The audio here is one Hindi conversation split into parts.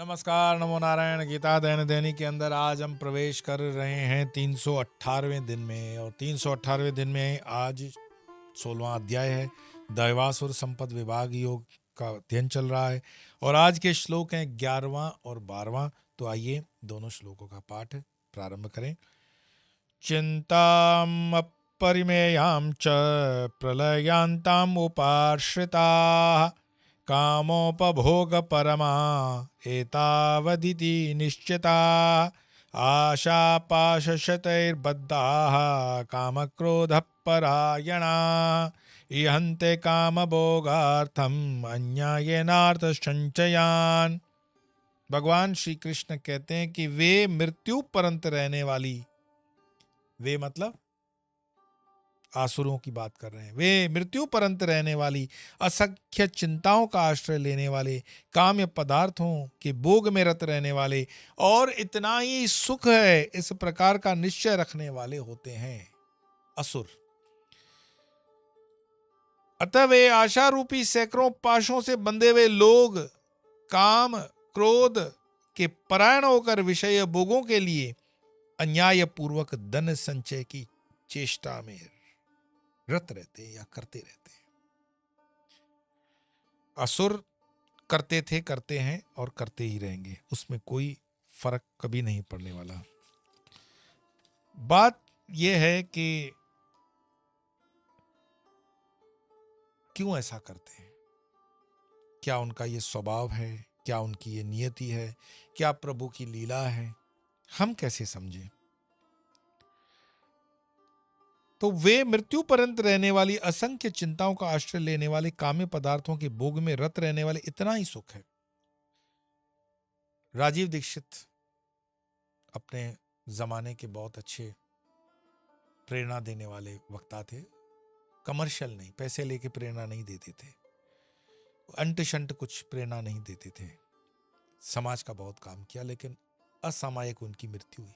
नमस्कार, नमो नारायण। गीता दैनिक दैनिक के अंदर आज हम प्रवेश कर रहे हैं 318वें दिन में, और 318वें दिन में आज 16वां अध्याय है। दैवासुर संपद विभाग योग का अध्ययन चल रहा है और आज के श्लोक हैं 11वां और 12वां। तो आइए दोनों श्लोकों का पाठ प्रारंभ करें। चिंताम अपरिमेयाम च प्रलयांताम उपाश्रिताः कामोपभोग परमा एतावदिति निश्चिता आशापाशशतैर्बद्धाः कामक्रोधपरायणा इहन्ते कामभोगार्थम अन्यायेनार्थसंचयान्। भगवान श्री कृष्ण कहते हैं कि वे मृत्यु पर्यंत रहने वाली, वे मतलब आसुरों की बात कर रहे हैं, वे मृत्यु पर्यंत रहने वाली असंख्य चिंताओं का आश्रय लेने वाले, काम्य पदार्थों के भोग में रत रहने वाले और इतना ही सुख है इस प्रकार का निश्चय रखने वाले होते हैं असुर। अतः वे आशा रूपी सैकड़ों पाशों से बंधे हुए लोग काम क्रोध के परायण होकर विषय भोगों के लिए अन्याय पूर्वक धन संचय की चेष्टा में रत रहते या करते रहते हैं। असुर करते थे, करते हैं और करते ही रहेंगे, उसमें कोई फर्क कभी नहीं पड़ने वाला। बात यह है कि क्यों ऐसा करते हैं, क्या उनका ये स्वभाव है, क्या उनकी ये नियति है, क्या प्रभु की लीला है, हम कैसे समझें। तो वे मृत्यु पर्यंत रहने वाली असंख्य चिंताओं का आश्रय लेने वाले काम्य पदार्थों के भोग में रत रहने वाले, इतना ही सुख है। राजीव दीक्षित अपने जमाने के बहुत अच्छे प्रेरणा देने वाले वक्ता थे। कमर्शियल नहीं, पैसे लेके प्रेरणा नहीं देते थे, अंट शंट कुछ प्रेरणा नहीं देते थे। समाज का बहुत काम किया, लेकिन असामयिक उनकी मृत्यु हुई।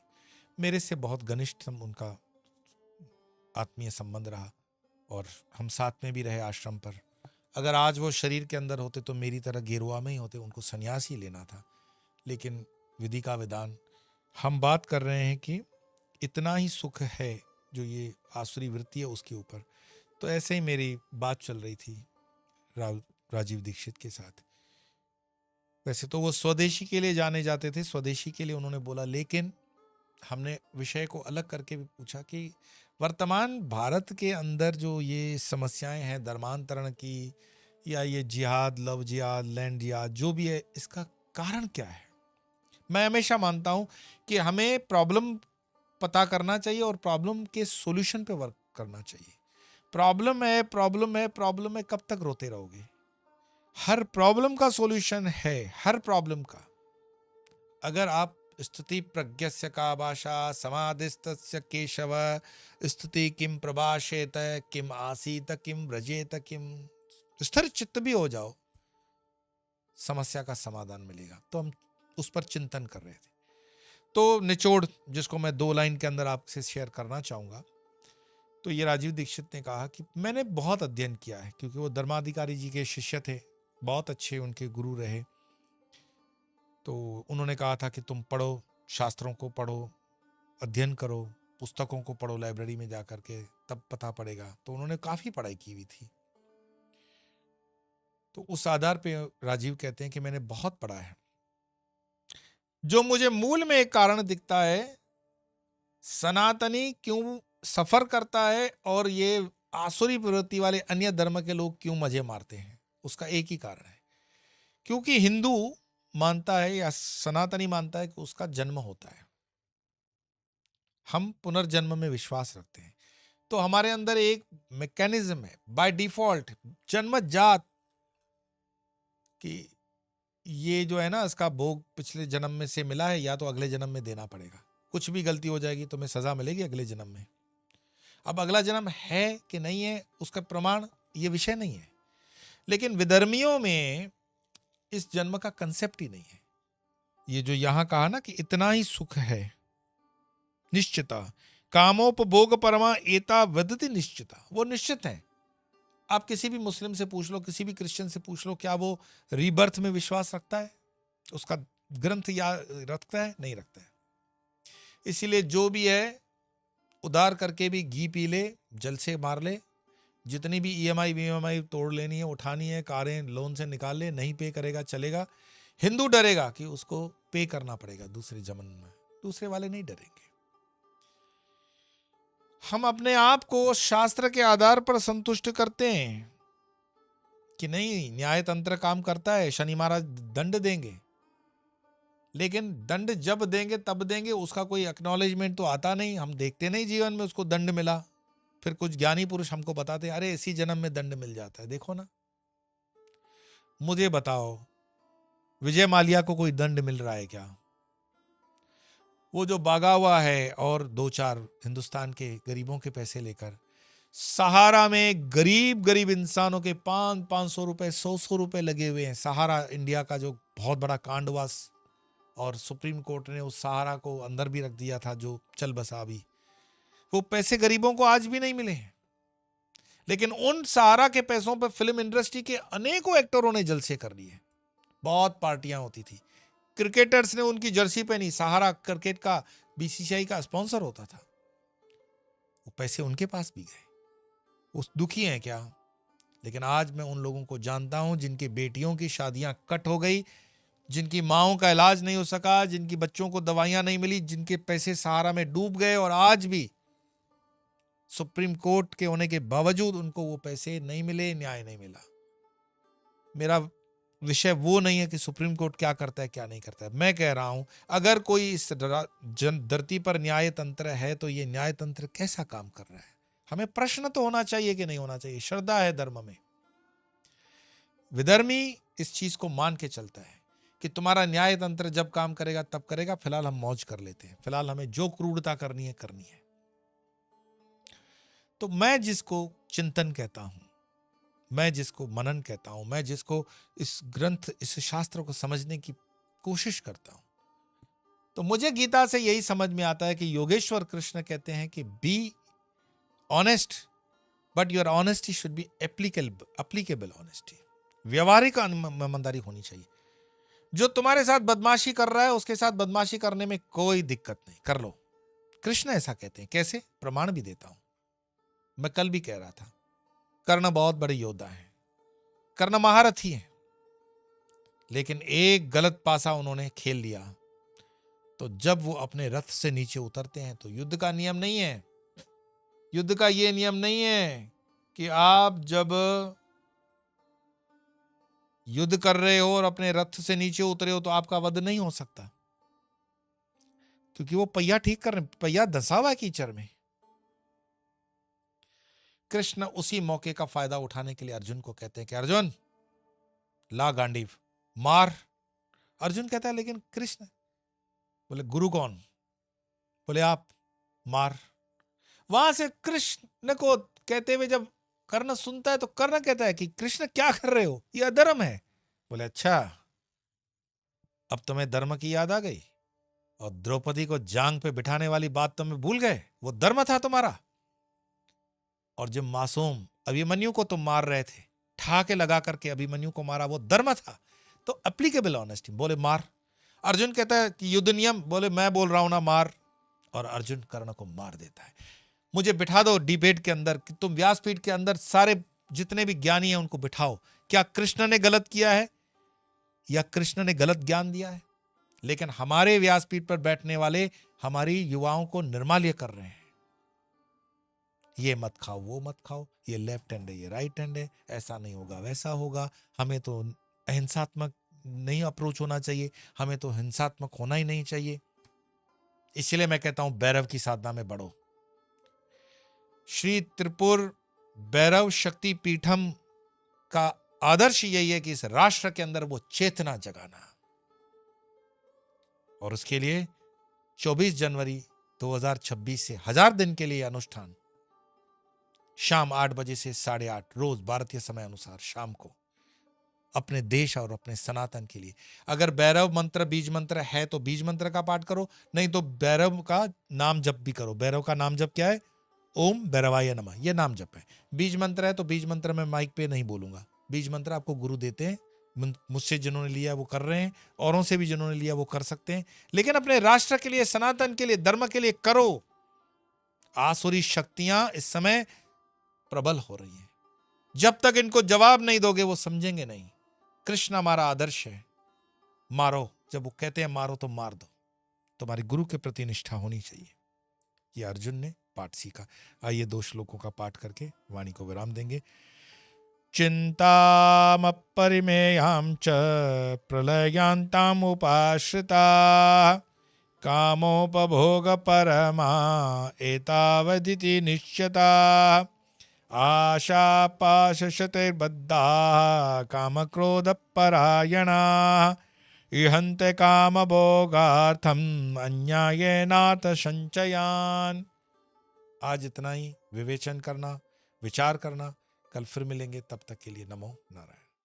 मेरे से बहुत घनिष्ठ उनका आत्मीय संबंध रहा और हम साथ में भी रहे आश्रम पर। अगर आज वो शरीर के अंदर होते तो मेरी तरह गेरुआ में ही होते, उनको संन्यास ही लेना था, लेकिन विधि का विधान। हम बात कर रहे हैं कि इतना ही सुख है जो ये आसुरी वृत्ति है उसके ऊपर। तो ऐसे ही मेरी बात चल रही थी राजीव दीक्षित के साथ। वैसे तो वो स्वदेशी के लिए जाने जाते थे, स्वदेशी के लिए उन्होंने बोला, लेकिन हमने विषय को अलग करके भी पूछा कि वर्तमान भारत के अंदर जो ये समस्याएं हैं धर्मांतरण की, या ये जिहाद, लव जिहाद, लैंड जिहाद जो भी है, इसका कारण क्या है। मैं हमेशा मानता हूं कि हमें प्रॉब्लम पता करना चाहिए और प्रॉब्लम के सॉल्यूशन पे वर्क करना चाहिए। प्रॉब्लम है, प्रॉब्लम है, प्रॉब्लम है, कब तक रोते रहोगे। हर प्रॉब्लम का सॉल्यूशन है, हर प्रॉब्लम का। अगर आप स्तुति प्रज्ञस्य का भाषा समाधिस्तस्य केशव स्तुति किम प्रभाषेत किम आसीत किम व्रजेत किम, स्थिर चित्त भी हो जाओ, समस्या का समाधान मिलेगा। तो हम उस पर चिंतन कर रहे थे। तो निचोड़ जिसको मैं 2 लाइन के अंदर आपसे शेयर करना चाहूंगा, तो ये राजीव दीक्षित ने कहा कि मैंने बहुत अध्ययन किया है, क्योंकि वो धर्माधिकारी जी के शिष्य थे, बहुत अच्छे उनके गुरु रहे। तो उन्होंने कहा था कि तुम पढ़ो, शास्त्रों को पढ़ो, अध्ययन करो, पुस्तकों को पढ़ो लाइब्रेरी में जाकर के, तब पता पड़ेगा। तो उन्होंने काफी पढ़ाई की हुई थी। तो उस आधार पे राजीव कहते हैं कि मैंने बहुत पढ़ा है। जो मुझे मूल में एक कारण दिखता है, सनातनी क्यों सफर करता है और ये आसुरी प्रवृत्ति वाले अन्य धर्म के लोग क्यों मजे मारते हैं, उसका एक ही कारण है। क्योंकि हिंदू मानता है या सनातनी मानता है कि उसका जन्म होता है। हम पुनर्जन्म में विश्वास रखते हैं। तो हमारे अंदर एक मैकेनिज्म है बाय डिफॉल्ट, जन्मजात, कि ये जो है ना, इसका भोग पिछले जन्म में से मिला है, या तो अगले जन्म में देना पड़ेगा। कुछ भी गलती हो जाएगी तो मैं सजा मिलेगी अगले जन्म में। अब अगला जन्म है कि नहीं है उसका प्रमाण ये विषय नहीं है, लेकिन विधर्मियों में इस जन्म का कंसेप्ट ही नहीं है। ये जो यहां कहा ना कि इतना ही सुख है, निश्चिता कामोपभोग परमा एता वदति निश्चिता, वो निश्चित है। आप किसी भी मुस्लिम से पूछ लो, किसी भी क्रिश्चियन से पूछ लो, क्या वो रीबर्थ में विश्वास रखता है, उसका ग्रंथ याद रखता है? नहीं रखता है। इसीलिए जो भी है उधार करके भी घी पी ले, जल से मार ले, जितनी भी ईएमआई वीएमआई तोड़ लेनी है, उठानी है, कारें लोन से निकाल ले, नहीं पे करेगा चलेगा। हिंदू डरेगा कि उसको पे करना पड़ेगा दूसरे जन्म में, दूसरे वाले नहीं डरेंगे। हम अपने आप को शास्त्र के आधार पर संतुष्ट करते हैं कि नहीं न्याय तंत्र काम करता है, शनि महाराज दंड देंगे, लेकिन दंड जब देंगे तब देंगे, उसका कोई एक्नॉलेजमेंट तो आता नहीं। हम देखते नहीं जीवन में उसको दंड मिला, फिर कुछ ज्ञानी पुरुष हमको बताते हैं अरे इसी जन्म में दंड मिल जाता है। देखो ना, मुझे बताओ विजय माल्या को कोई दंड मिल रहा है क्या? वो जो भागा हुआ है और दो चार हिंदुस्तान के गरीबों के पैसे लेकर सहारा में गरीब गरीब इंसानों के 500 रुपए 100 रुपए लगे हुए हैं। सहारा इंडिया का जो बहुत बड़ा कांड हुआ और सुप्रीम कोर्ट ने उस सहारा को अंदर भी रख दिया था, जो चल बसा भी, वो पैसे गरीबों को आज भी नहीं मिले हैं। लेकिन उन सहारा के पैसों पर फिल्म इंडस्ट्री के अनेकों एक्टरों ने जलसे कर लिए। बहुत पार्टियां होती थी, क्रिकेटर्स ने उनकी जर्सी पहनी, सहारा क्रिकेट का बीसीसीआई का स्पॉन्सर होता था, वो पैसे उनके पास भी गए। उस दुखी हैं क्या? लेकिन आज मैं उन लोगों को जानता हूं जिनकी बेटियों की शादियां कट हो गई, जिनकी माओं का इलाज नहीं हो सका, जिनकी बच्चों को दवाइयां नहीं मिली, जिनके पैसे सहारा में डूब गए और आज भी सुप्रीम कोर्ट के होने के बावजूद उनको वो पैसे नहीं मिले, न्याय नहीं मिला। मेरा विषय वो नहीं है कि सुप्रीम कोर्ट क्या करता है क्या नहीं करता है। मैं कह रहा हूं अगर कोई इस धरती पर न्याय तंत्र है तो ये न्याय तंत्र कैसा काम कर रहा है? हमें प्रश्न तो होना चाहिए कि नहीं होना चाहिए। श्रद्धा है धर्म में, विधर्मी इस चीज को मान के चलता है कि तुम्हारा न्याय तंत्र जब काम करेगा तब करेगा, फिलहाल हम मौज कर लेते हैं, फिलहाल हमें जो क्रूरता करनी है करनी है। तो मैं जिसको चिंतन कहता हूं, मैं जिसको मनन कहता हूं, मैं जिसको इस ग्रंथ इस शास्त्र को समझने की कोशिश करता हूं, तो मुझे गीता से यही समझ में आता है कि योगेश्वर कृष्ण कहते हैं कि be honest but your honesty should be applicable honesty. व्यवहारिक ईमानदारी होनी चाहिए। जो तुम्हारे साथ बदमाशी कर रहा है उसके साथ बदमाशी करने में कोई दिक्कत नहीं, कर लो। कृष्ण ऐसा कहते हैं। कैसे? प्रमाण भी देता हूं। मैं कल भी कह रहा था कर्ण बहुत बड़े योद्धा हैं, कर्ण महारथी हैं, लेकिन एक गलत पासा उन्होंने खेल लिया तो जब वो अपने रथ से नीचे उतरते हैं तो युद्ध का नियम नहीं है, युद्ध का ये नियम नहीं है कि आप जब युद्ध कर रहे हो और अपने रथ से नीचे उतरे हो तो आपका वध नहीं हो सकता, क्योंकि वो पहिया ठीक कर रहे, पहिया धंसा हुआ है कीचड़ में। कृष्ण उसी मौके का फायदा उठाने के लिए अर्जुन को कहते हैं कि अर्जुन ला गांडीव मार। अर्जुन कहता है लेकिन कृष्ण, बोले गुरु कौन? बोले आप, मार। वहां से कृष्ण को कहते हुए जब कर्ण सुनता है तो कर्ण कहता है कि कृष्ण क्या कर रहे हो, ये अधर्म है। बोले अच्छा, अब तुम्हें धर्म की याद आ गई और द्रौपदी को जांग पे बिठाने वाली बात तुम्हें भूल गए, वो धर्म था तुम्हारा। और जब मासूम अभिमन्यु को तुम मार रहे थे, ठाके लगा करके अभिमन्यु को मारा, वो धर्म था। तो एप्लीकेबल ऑनेस्टी। बोले मार। अर्जुन कहता है कि युद्ध नियम, बोले मैं बोल रहा हूं ना मार। और अर्जुन कर्ण को मार देता है। मुझे बिठा दो डिबेट के अंदर कि तुम व्यासपीठ के अंदर सारे जितने भी ज्ञानी हैं उनको बिठाओ, क्या कृष्ण ने गलत किया है या कृष्ण ने गलत ज्ञान दिया है? लेकिन हमारे व्यासपीठ पर बैठने वाले हमारी युवाओं को निर्माल्य कर रहे हैं। ये मत खाओ, वो मत खाओ, ये लेफ्ट हैंड है, ये राइट हैंड है, ऐसा नहीं होगा वैसा होगा, हमें तो अहिंसात्मक नहीं अप्रोच होना चाहिए, हमें तो हिंसात्मक होना ही नहीं चाहिए। इसलिए मैं कहता हूं भैरव की साधना में बढ़ो। श्री त्रिपुर भैरव शक्ति पीठम का आदर्श यही है कि इस राष्ट्र के अंदर वो चेतना जगाना, और उसके लिए 24 जनवरी 2026 से 1000 दिन के लिए अनुष्ठान शाम 8 बजे से 8:30 रोज भारतीय समय अनुसार शाम को अपने देश और अपने सनातन के लिए। अगर भैरव मंत्र बीज मंत्र है तो बीज मंत्र का पाठ करो, नहीं तो भैरव का नाम जप भी करो। भैरव का नाम जप क्या है? ओम भैरवाय नमः, ये नाम जप है। बीज मंत्र है तो बीज मंत्र में माइक पे नहीं बोलूंगा, बीज मंत्र आपको गुरु देते हैं, मुझसे जिन्होंने लिया वो कर रहे हैं, औरों से भी जिन्होंने लिया वो कर सकते हैं, लेकिन अपने राष्ट्र के लिए, सनातन के लिए, धर्म के लिए करो। आसुरी शक्तियां इस समय प्रबल हो रही हैं। जब तक इनको जवाब नहीं दोगे वो समझेंगे नहीं। कृष्ण हमारा आदर्श है, मारो। जब वो कहते हैं मारो तो मार दो। तुम्हारी गुरु के प्रति निष्ठा होनी चाहिए। ये अर्जुन ने पाठ सीखा। आइए 2 श्लोकों का पाठ करके वाणी को विराम देंगे। चिंतामपरिमेयां च प्रलयान्तामुपाश्रिता कामोपभोगपरमा एतावदिति निश्चिता आशापाशशतैर्बद्धाः कामक्रोधपरायणाः इहन्ते कामभोगार्थम् अन्यायेनाथ संचयान्। आज इतना ही। विवेचन करना, विचार करना। कल फिर मिलेंगे, तब तक के लिए नमो नारायण।